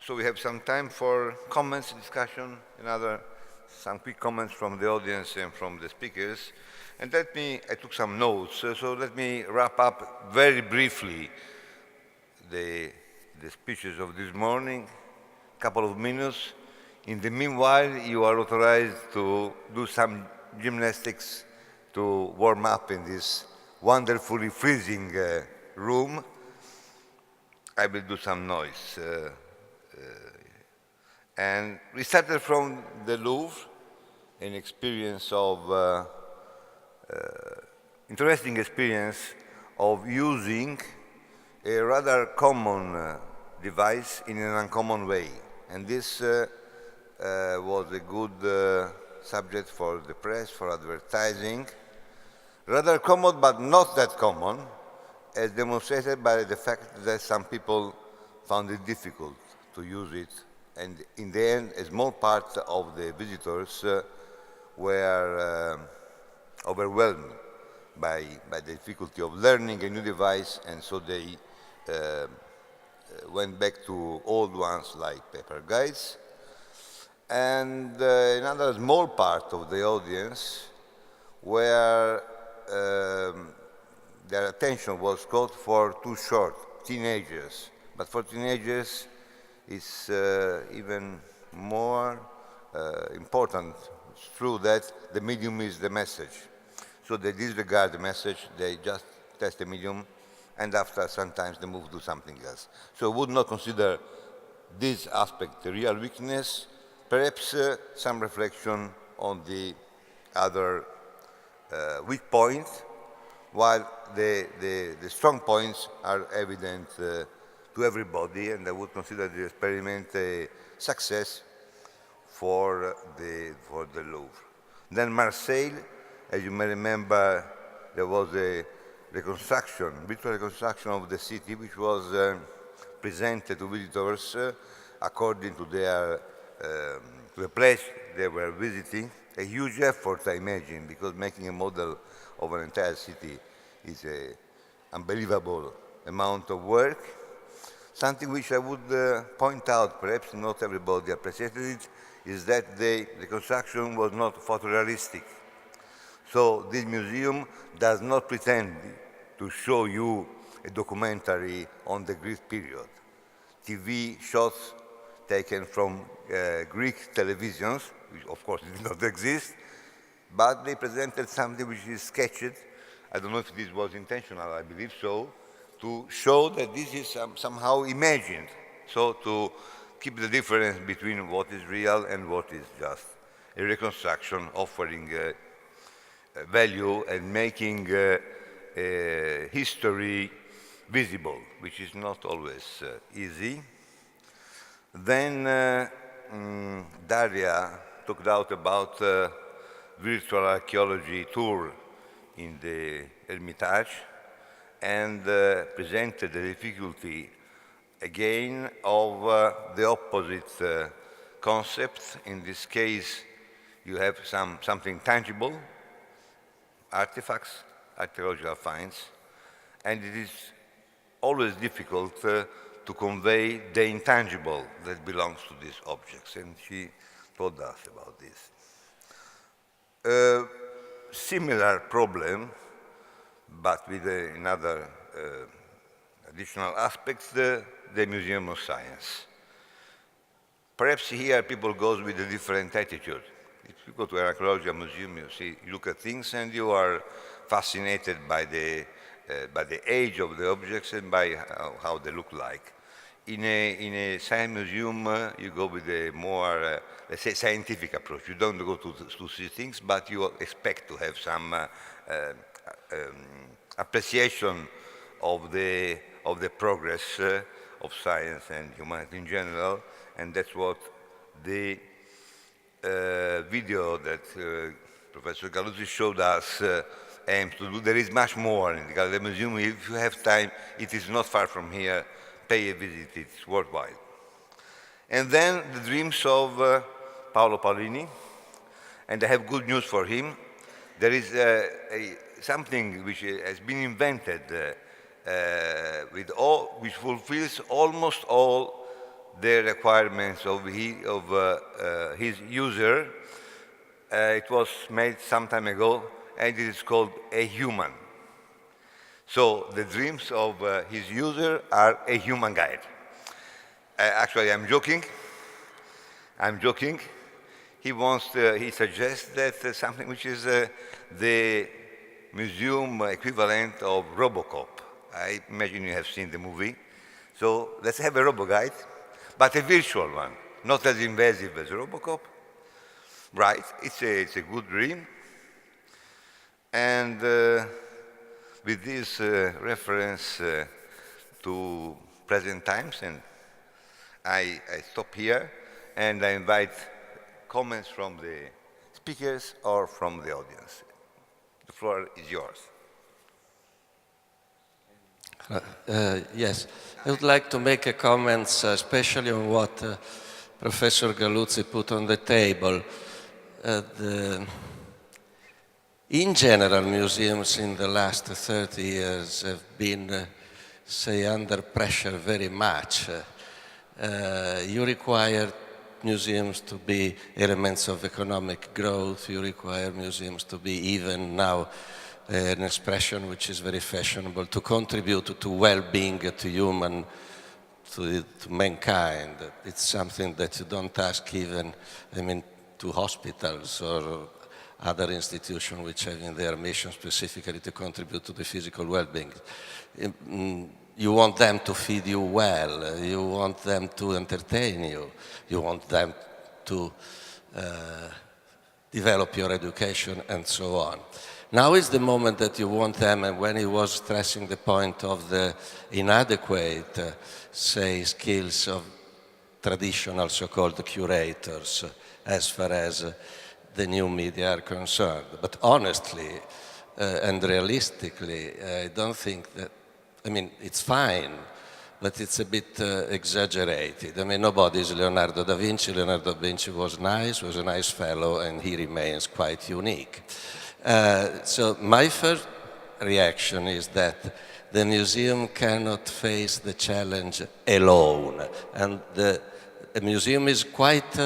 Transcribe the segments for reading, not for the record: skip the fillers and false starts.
So we have some time for comments, discussion, and some quick comments from the audience and from the speakers. And I took some notes, so let me wrap up very briefly the speeches of this morning, couple of minutes. In the meanwhile, you are authorized to do some gymnastics to warm up in this wonderfully freezing room. I will do some noise. And we started from the Louvre, an interesting experience of using a rather common device in an uncommon way. And this was a good subject for the press, for advertising. Rather common, but not that common, as demonstrated by the fact that some people found it difficult to use it. And in the end, a small part of the visitors were overwhelmed by the difficulty of learning a new device, and so they went back to old ones like paper guides. And another small part of the audience where their attention was caught for too short, teenagers. But for teenagers, it's even more important. It's true that the medium is the message. So they disregard the message, they just test the medium, and after sometimes they move to something else. So I would not consider this aspect the real weakness, perhaps some reflection on the other weak points, while the strong points are evident to everybody, and I would consider the experiment a success for the Louvre. Then Marseille, as you may remember, there was a virtual reconstruction of the city, which was presented to visitors according to to the place they were visiting. A huge effort, I imagine, because making a model of an entire city is an unbelievable amount of work. Something which I would point out, perhaps not everybody appreciated it, is that the construction was not photorealistic. So this museum does not pretend to show you a documentary on the Greek period. TV shots taken from Greek televisions, which of course did not exist, but they presented something which is sketched. I don't know if this was intentional, I believe so, to show that this is somehow imagined, so to keep the difference between what is real and what is just a reconstruction, offering value and making history visible, which is not always easy. Then Daria talked out about virtual archaeology tour in the Ermitage, and presented the difficulty again of the opposite concept. In this case, you have something tangible, artifacts, archaeological finds, and it is always difficult to convey the intangible that belongs to these objects, and she told us about this. Similar problem, but with another additional aspects, the Museum of Science. Perhaps here people go with a different attitude. If you go to an archaeological museum, you look at things and you are fascinated by the age of the objects and by how they look like. In a science museum, you go with a more, let's say, scientific approach. You don't go to see things, but you expect to have some appreciation of the progress of science and humanity in general, and that's what the video that Professor Galuzzi showed us aims to do. There is much more in the Gallery Museum. If you have time, it is not far from here. Pay a visit, it's worthwhile. And then the dreams of Paolo Paolini, and I have good news for him. There is something which has been invented which fulfills almost all the requirements of his user. It was made some time ago, and it is called a human. So the dreams of his user are a human guide. Actually, I'm joking. I'm joking. He suggests that something which is the museum equivalent of Robocop. I imagine you have seen the movie. So let's have a robo-guide, but a virtual one, not as invasive as Robocop. Right, it's a good dream. And with this reference to present times, and I stop here, and I invite comments from the speakers or from the audience. The floor is yours. Yes, I would like to make a comment, especially on what Professor Galluzzi put on the table. In general, museums in the last 30 years have been, say, under pressure very much. You require museums to be elements of economic growth. You require museums to be even now an expression which is very fashionable, to contribute to well-being, to mankind. It's something that you don't ask even, to hospitals or other institutions which have in their mission specifically to contribute to the physical well-being. You want them to feed you well, you want them to entertain you, you want them to develop your education and so on. Now is the moment that you want them, and when he was stressing the point of the inadequate, say, skills of traditional so-called curators as far as the new media are concerned. But honestly and realistically, I don't think that, it's fine, but it's a bit exaggerated. Nobody is Leonardo da Vinci. Leonardo da Vinci was a nice fellow, and he remains quite unique. So my first reaction is that the museum cannot face the challenge alone. And the museum is quite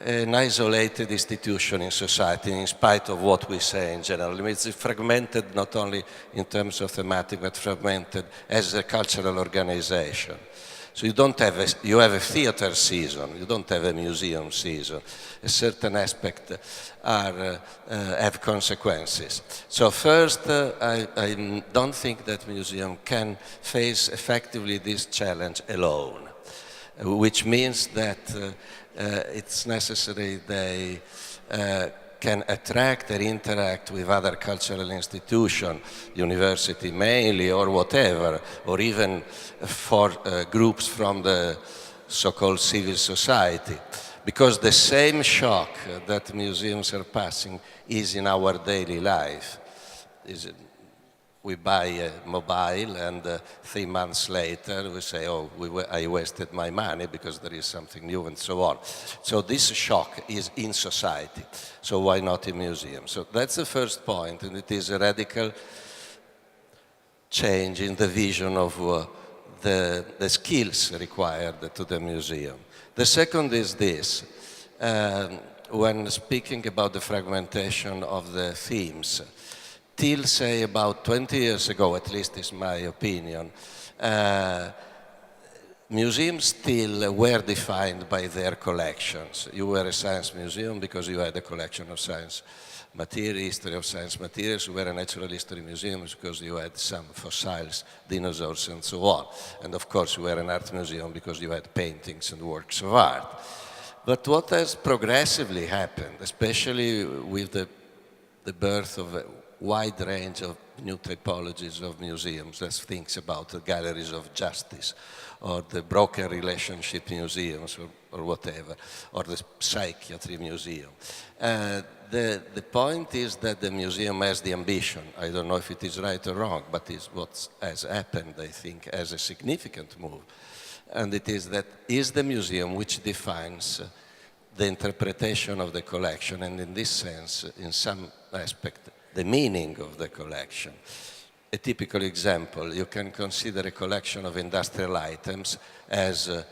an isolated institution in society, in spite of what we say in general. It's fragmented not only in terms of thematic, but fragmented as a cultural organization. So you have a theater season, you don't have a museum season. A certain aspect have consequences. So first, I don't think that museum can face effectively this challenge alone, which means that it's necessary they can attract and interact with other cultural institutions, university mainly or whatever, or even for groups from the so-called civil society. Because the same shock that museums are passing is in our daily life. We buy a mobile and 3 months later we say, oh, I wasted my money because there is something new and so on. So this shock is in society, so why not in museums? So that's the first point, and it is a radical change in the vision of the skills required to the museum. The second is this. When speaking about the fragmentation of the themes, till, say, about 20 years ago, at least is my opinion, museums still were defined by their collections. You were a science museum because you had a collection of science material, history of science materials. You were a natural history museum because you had some fossils, dinosaurs, and so on. And of course, you were an art museum because you had paintings and works of art. But what has progressively happened, especially with the birth of a wide range of new typologies of museums, let's think about the galleries of justice, or the broken relationship museums, or whatever, or the psychiatry museum. The point is that the museum has the ambition, I don't know if it is right or wrong, but it's what has happened, I think, as a significant move. And it is that is the museum which defines the interpretation of the collection, and in this sense, in some aspect, the meaning of the collection. A typical example, you can consider a collection of industrial items as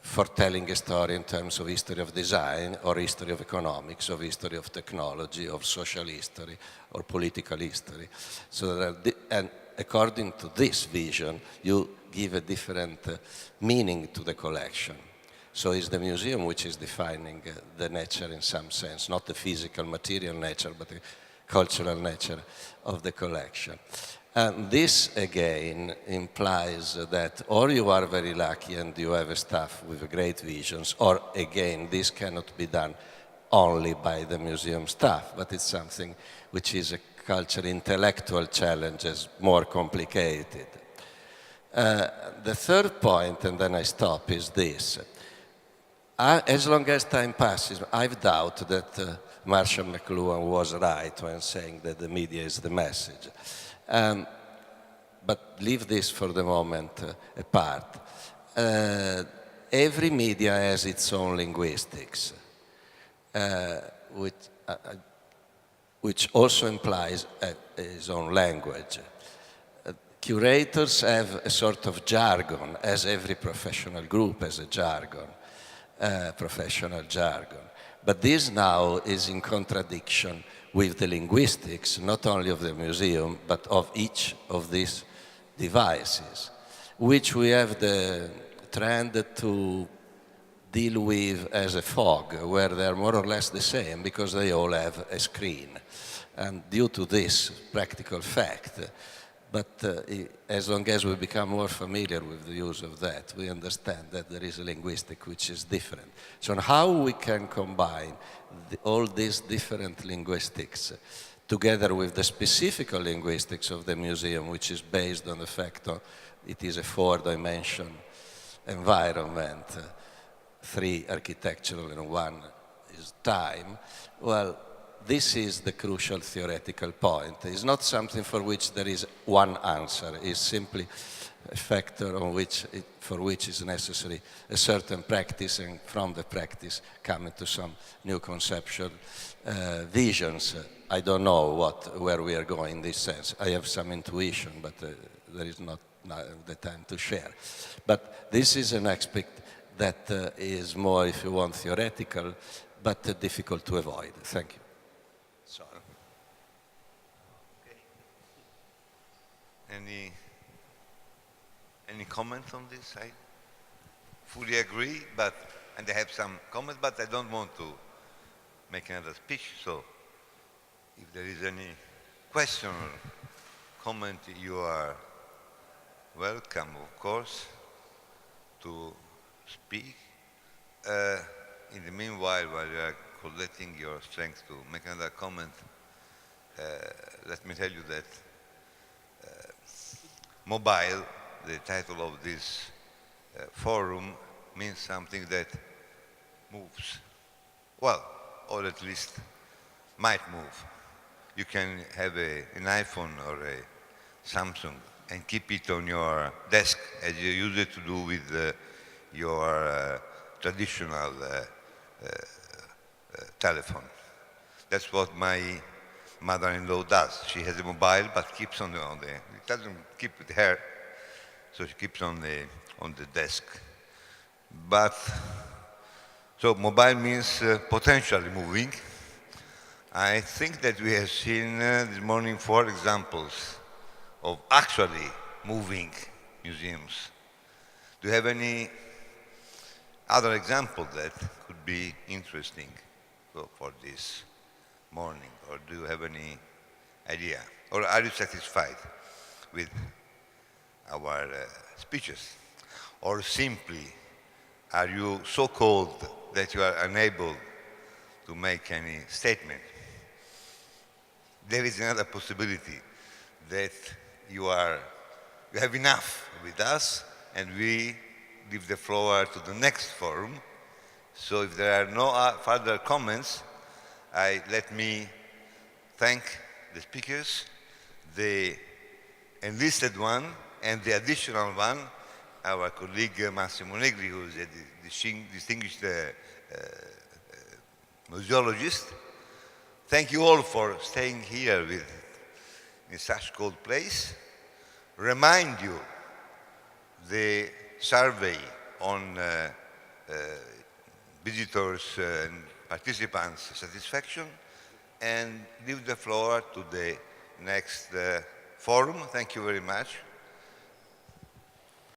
for telling a story in terms of history of design or history of economics or history of technology or social history or political history. So there are and according to this vision, you give a different meaning to the collection. So it's the museum which is defining the nature in some sense, not the physical material nature, but the cultural nature of the collection. And this, again, implies that or you are very lucky and you have a staff with great visions, or, again, this cannot be done only by the museum staff, but it's something which is a cultural intellectual challenge, is more complicated. The third point, and then I stop, is this. As long as time passes, I've doubted that Marshall McLuhan was right when saying that the media is the message. But leave this for the moment apart. Every media has its own linguistics, which also implies its own language. Curators have a sort of jargon, as every professional group has a jargon, professional jargon. But this now is in contradiction with the linguistics, not only of the museum, but of each of these devices, which we have the trend to deal with as a fog, where they're more or less the same because they all have a screen. And due to this practical fact, but as long as we become more familiar with the use of that, we understand that there is a linguistic which is different. So how we can combine all these different linguistics together with the specific linguistics of the museum, which is based on the fact that it is a four-dimension environment, three architectural and one is time, well, this is the crucial theoretical point. It's not something for which there is one answer. It's simply a factor on which for which is necessary a certain practice, and from the practice coming to some new conceptual visions. I don't know where we are going in this sense. I have some intuition, but there is not the time to share. But this is an aspect that is more, if you want, theoretical, but difficult to avoid. Thank you. Sorry. Okay. Any comments on this? I fully agree, and I have some comments, but I don't want to make another speech. So, if there is any question or comment, you are welcome, of course, to speak. In the meanwhile, while you are collecting your strength to make another comment, let me tell you that mobile, the title of this forum, means something that moves. Well, or at least might move. You can have an iPhone or a Samsung and keep it on your desk as you used to do with your traditional telephone. That's what my mother-in-law does. She has a mobile, but keeps on the it doesn't keep with her, so she keeps on the desk. But so mobile means potentially moving. I think that we have seen this morning 4 examples of actually moving museums. Do you have any other example that could be interesting for this morning? Or do you have any idea? Or are you satisfied with our speeches? Or simply, are you so cold that you are unable to make any statement? There is another possibility that you have enough with us, and we give the floor to the next forum. So if there are no further comments, let me thank the speakers, the enlisted one and the additional one, our colleague Massimo Negri, who is a distinguished museologist. Thank you all for staying here in such cold place. Remind you the survey on visitors and participants' satisfaction and leave the floor to the next forum. Thank you very much.